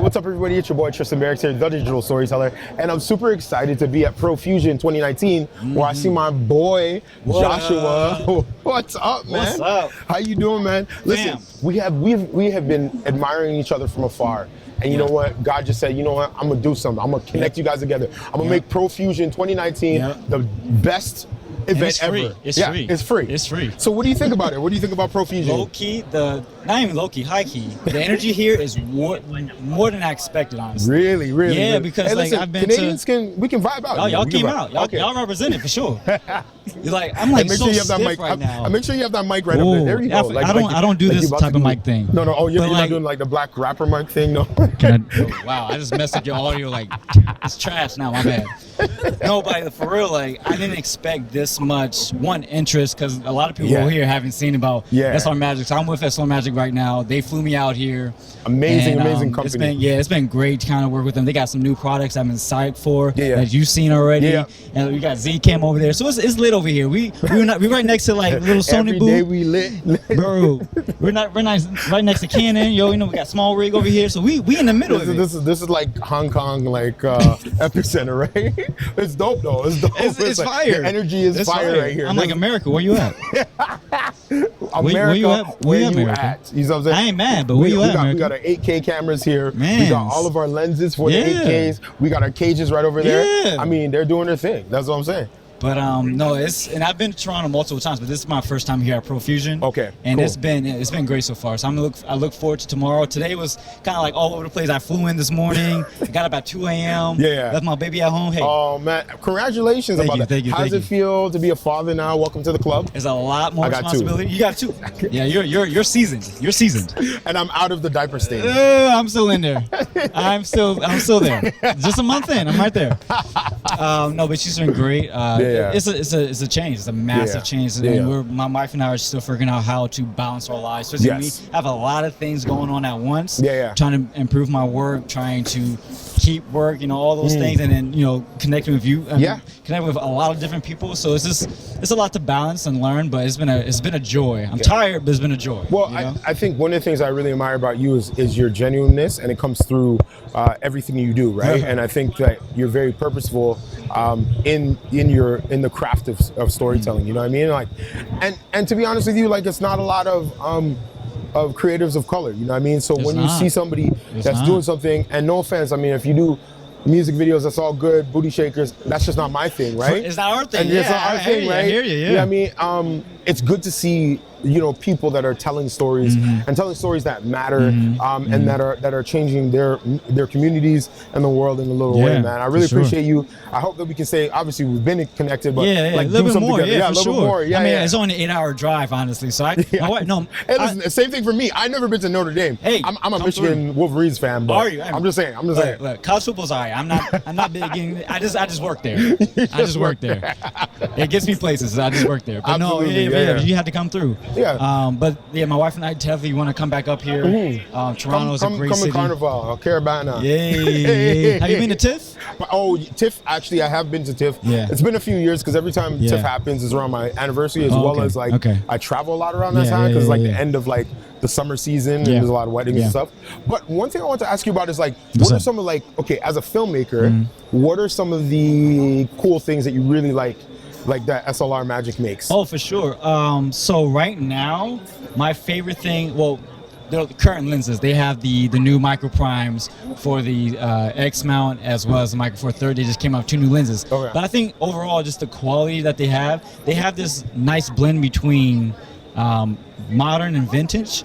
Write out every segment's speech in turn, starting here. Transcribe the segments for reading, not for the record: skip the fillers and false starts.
what's up, everybody? It's your boy Tristan Barrocks here, the digital storyteller, and I'm super excited to be at Pro Fusion 2019, where I see my boy Joshua. What's up, man? What's up? How you doing, man? Listen, we have been admiring each other from afar. And you know what? God just said, you know what? I'm gonna do something. I'm gonna connect you guys together. I'm gonna make Pro Fusion 2019 the best event ever. It's free. It's free. It's free. So what do you think about it? What do you think about Pro Fusion? Low key, not even low key, high key. The energy here is more than I expected, honestly. Really? Yeah, because hey, listen, I've been Canadians we can vibe out. Y'all came out. Y'all represent it for sure. You're like, I'm like, make so sure you have that stiff mic. right now. Make sure you have that mic right up there. There you go. I don't do this type of mic thing. No. Oh, you're not doing like the black rapper mic thing, no. Wow, I just messed up your audio. Like, it's trash now. My bad. No, but for real, like, I didn't expect this much interest, because a lot of people here haven't seen about SR Magic. So I'm with SR Magic right now. They flew me out here. Amazing company. It's been great to kind of work with them. They got some new products I've been psyched for that you've seen already. And we got Z-Cam over there, so it's lit over here. We right next to like little Sony booth. Every day we lit, bro. We're right next to Canon. Yo, you know we got Small Rig over here, so we in the middle. This is like Hong Kong, like epicenter, right? It's dope though. It's dope. It's like, fire. The energy is fire right here. I'm like, America, where you at? America, where you at? Where you at? You know what I'm saying? I ain't mad, but where you at, America? We got our 8K cameras here. Man. We got all of our lenses for the 8Ks. We got our cages right over there. I mean, they're doing their thing. That's what I'm saying. But no, and I've been to Toronto multiple times, but this is my first time here at Pro Fusion. Okay, and cool. it's been great so far. So I look forward to tomorrow. Today was kind of like all over the place. I flew in this morning, got up at 2 a.m. Left my baby at home. Hey. Oh man, congratulations about that. Thank you. How does it feel to be a father now? Welcome to the club. There's a lot more responsibility. You got two. Yeah, you're seasoned. You're seasoned. And I'm out of the diaper stage. I'm still in there. I'm still there. Just a month in, I'm right there. No, but she's doing great. It's a change. It's a massive change. And my wife and I are still figuring out how to balance our lives. So we have a lot of things going on at once. Trying to improve my work, trying to keep work, all those things, and then connecting with you. Connect with a lot of different people. So it's a lot to balance and learn, but it's been a joy. I'm tired, but it's been a joy. Well, I think one of the things I really admire about you is your genuineness, and it comes through everything you do, right? And I think that you're very purposeful in the craft of storytelling. You know what I mean? Like, and to be honest with you, like, it's not a lot of creatives of color. You know what I mean? So when you see somebody that's doing something, and no offense, I mean, if you do music videos, that's all good, booty shakers, that's just not my thing, right? It's not our thing. And it's not our thing, right? I hear you. You know what I mean? It's good to see people that are telling stories and telling stories that matter, and that are changing their communities and the world in a little way, man. I really appreciate you. I hope that we can say, obviously we've been connected, but like, a little bit more, together. a little bit more. Yeah, I mean, it's only an 8-hour drive, honestly. So my wife, no. Hey, listen, same thing for me. I've never been to Notre Dame. Hey, I'm a Michigan Wolverines fan, but are you? I'm just saying. Look, college football's alright. I'm not big in. I just work there. I just work there. It gets me places. I just work there. But absolutely, you had to come through. But my wife and I definitely want to come back up here. Toronto is a great city. Come to Carnival, Carabana. Yay. Have you been to TIFF? Oh, TIFF, actually, I have been to TIFF. It's been a few years, because every time TIFF happens is around my anniversary, as well as like I travel a lot around that time, because like the end of like the summer season, and there's a lot of weddings and stuff. But one thing I want to ask you about is like, what are some of as a filmmaker, what are some of the cool things that you really like that SLR Magic makes? Oh, for sure. So right now, my favorite thing, the current lenses, they have the new micro primes for the X mount, as well as the micro four third. They just came out with 2 new lenses. But I think overall, just the quality that they have this nice blend between modern and vintage.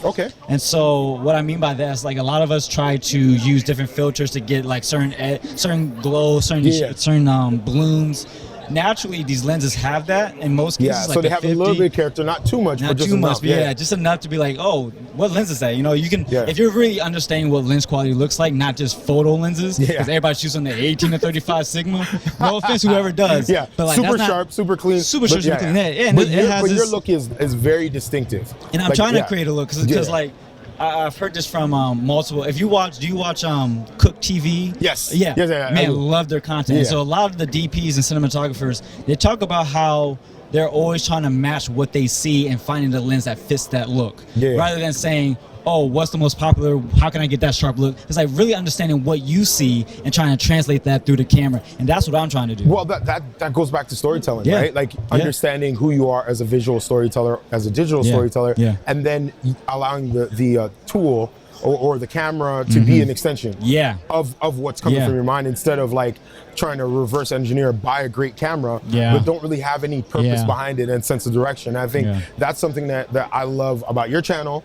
And so what I mean by that is, like, a lot of us try to use different filters to get like certain glow, certain blooms. Naturally, these lenses have that in most cases. So they have 50, a little bit of character, not too much, but just enough. Just enough to be like, oh, what lens is that? You can, if you're really understanding what lens quality looks like, not just photo lenses, because everybody's choosing the 18 to 35 Sigma. No offense, whoever does. But like, super sharp, super clean. Super sharp, super clean. But your look is very distinctive. And I'm trying to create a look, because like, I've heard this from multiple. Do you watch Cook TV? Yes. Man, love their content. So a lot of the DPs and cinematographers, they talk about how they're always trying to match what they see and finding the lens that fits that look, rather than saying, oh, what's the most popular? How can I get that sharp look? It's like really understanding what you see and trying to translate that through the camera, and that's what I'm trying to do. Well, that goes back to storytelling, Yeah. right? Like understanding who you are as a visual storyteller, as a digital storyteller, and then allowing the tool or the camera to be an extension of what's coming from your mind, instead of like trying to reverse engineer, buy a great camera, but don't really have any purpose behind it and sense of direction. I think that's something that I love about your channel,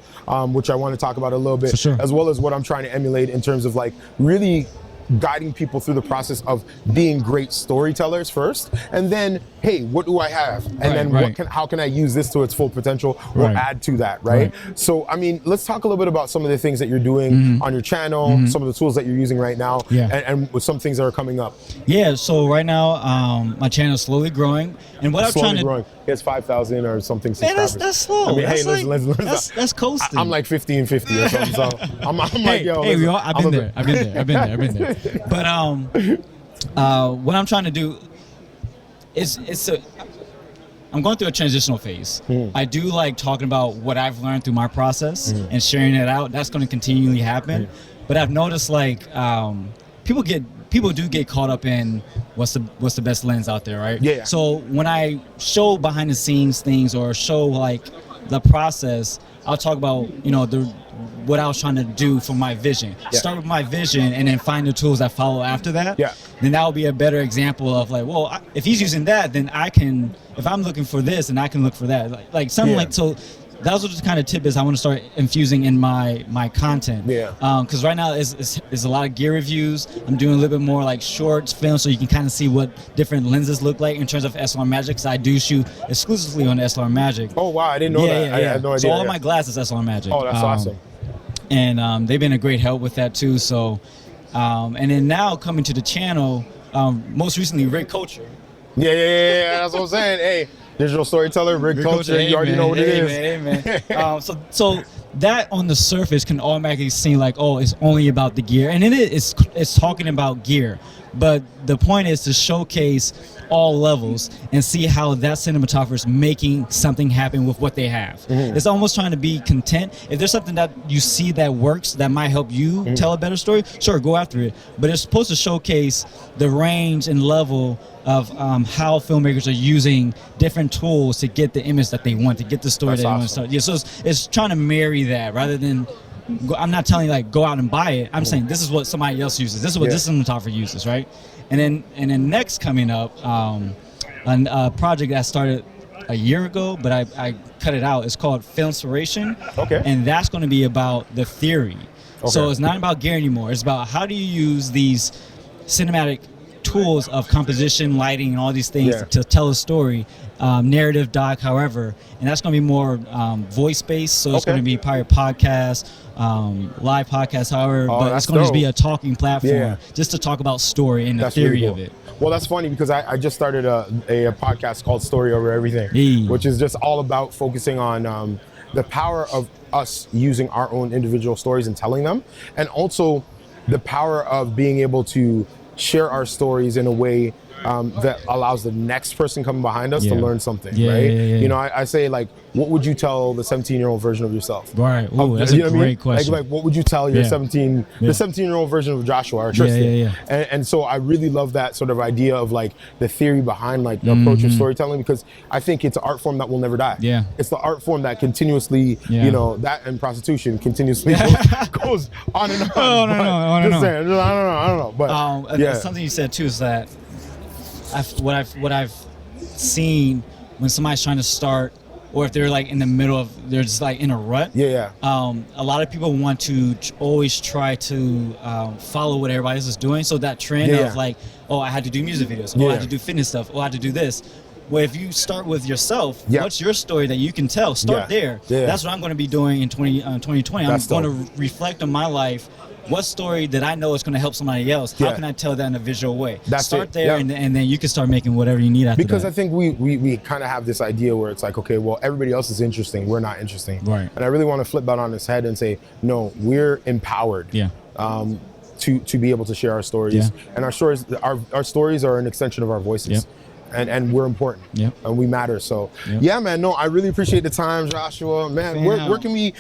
which I want to talk about a little bit, as well as what I'm trying to emulate in terms of like really guiding people through the process of being great storytellers first, and then, hey, what do I have? And then how can I use this to its full potential or add to that, right? So, I mean, let's talk a little bit about some of the things that you're doing on your channel, some of the tools that you're using right now, and with some things that are coming up. Yeah, so right now, my channel is slowly growing, and what I'm trying to growing. It's 5,000 or something subscribers. That's slow. I mean, that's hey, like, listen. That's coasting. I'm like 1550 or something, so I'm like, yo, hey, I've been there. But what I'm trying to do is I'm going through a transitional phase. I do like talking about what I've learned through my process and sharing it out. That's going to continually happen. But I've noticed like people do get caught up in what's the best lens out there, right? Yeah. So when I show behind the scenes things or show like the process, I'll talk about what I was trying to do for my vision. Start with my vision and then find the tools that follow after that. Then that will be a better example of like, well, if he's using that, then I can. If I'm looking for this, then I can look for that. Like something like so. Those are the kind of tidbits I want to start infusing in my content. Because right now it's a lot of gear reviews. I'm doing a little bit more like shorts, films, so you can kind of see what different lenses look like in terms of SLR Magic. Because I do shoot exclusively on SLR Magic. Oh wow, I didn't know that. I had no idea. So all of my glass is SLR Magic. Oh, that's awesome. And they've been a great help with that too. So, and then now coming to the channel, most recently Rick Culture. Yeah. That's what I'm saying. Hey. Digital storyteller, Rick Culture, you already know what it is. So that on the surface can automatically seem like, oh, it's only about the gear. And it's talking about gear. But the point is to showcase all levels and see how that cinematographer is making something happen with what they have. It's almost trying to be content. If there's something that you see that works that might help you tell a better story, sure, go after it. But it's supposed to showcase the range and level of how filmmakers are using different tools to get the image that they want, to get the story that they want to start. Yeah, so it's trying to marry that rather than. I'm not telling you like go out and buy it. I'm saying this is what somebody else uses. This is what this cinematographer uses, right? And then next coming up, a project that started a year ago, but I cut it out. It's called Filmspiration. And that's going to be about the theory. So it's not about gear anymore. It's about how do you use these cinematic tools of composition, lighting, and all these things to tell a story, narrative, doc, however. And that's going to be more voice-based, so it's going to be probably a podcast, live podcast, however, but it's going to be a talking platform just to talk about story and the theory of it. Well, that's funny because I just started a podcast called Story Over Everything, which is just all about focusing on the power of us using our own individual stories and telling them, and also the power of being able to share our stories in a way that allows the next person coming behind us to learn something, right? You know, I say like, what would you tell the 17-year-old version of yourself? Right. Ooh, that's a great question. Like, what would you tell your the 17-year-old version of Joshua or Tristan? And so I really love that sort of idea of like the theory behind like the approach of storytelling, because I think it's an art form that will never die. It's the art form that continuously, you know, that and prostitution continuously goes on and on. I don't know. But something you said too is that what I've seen when somebody's trying to start, or if they're like in the middle of, they're just like in a rut. A lot of people want to always try to follow what everybody else is doing. So that trend of like, oh, I had to do music videos. Oh, I had to do fitness stuff. Oh, I had to do this. Well, if you start with yourself, what's your story that you can tell? Start there. That's what I'm going to be doing in 2020. I'm going to reflect on my life. What story that I know is going to help somebody else? How can I tell that in a visual way? Start there, and then you can start making whatever you need after that. Because I think we kind of have this idea where it's like, okay, well, everybody else is interesting. We're not interesting. Right. And I really want to flip that on its head and say, no, we're empowered. To be able to share our stories. And our stories are an extension of our voices. and we're important. Yep. And we matter. So Yep. yeah, man. No, I really appreciate the time, Joshua. Man, where can we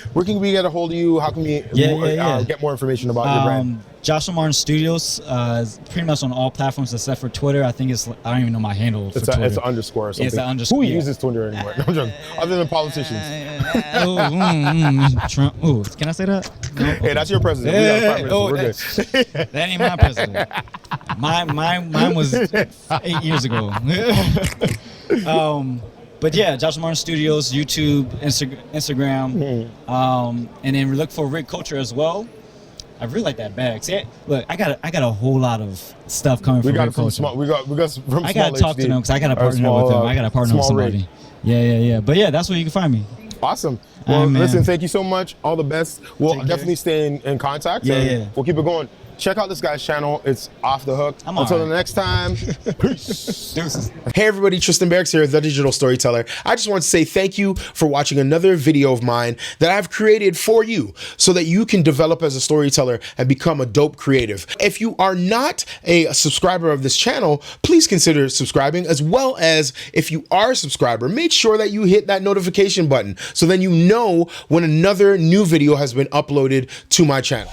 get a hold of you? How can we get more information about your brand? Joshua Martin Studios is pretty much on all platforms except for Twitter. I think I don't even know my handle for Twitter. It's an underscore or something. It's an underscore. Who uses Twitter anymore? No, I'm joking. Other than politicians. Trump. Ooh, can I say that? No? Hey, that's your president. We got a prime minister. We're good. That ain't my president. Mine was 8 years ago. But yeah, Joshua Martin Studios, YouTube, Instagram, and then we look for Rig Culture as well. I really like that bag. See, look, I got a whole lot of stuff coming from Rig Culture. We got from I gotta talk to them because I gotta partner with them. I gotta partner with somebody. Yeah. But yeah, that's where you can find me. Awesome. Well, listen, thank you so much. All the best. We'll definitely stay in contact. Yeah. We'll keep it going. Check out this guy's channel. It's Off the Hook. Until the next time, peace. Hey everybody, Tristan Barrocks here, the Digital Storyteller. I just want to say thank you for watching another video of mine that I've created for you so that you can develop as a storyteller and become a dope creative. If you are not a subscriber of this channel, please consider subscribing, as well as if you are a subscriber, make sure that you hit that notification button so then you know when another new video has been uploaded to my channel.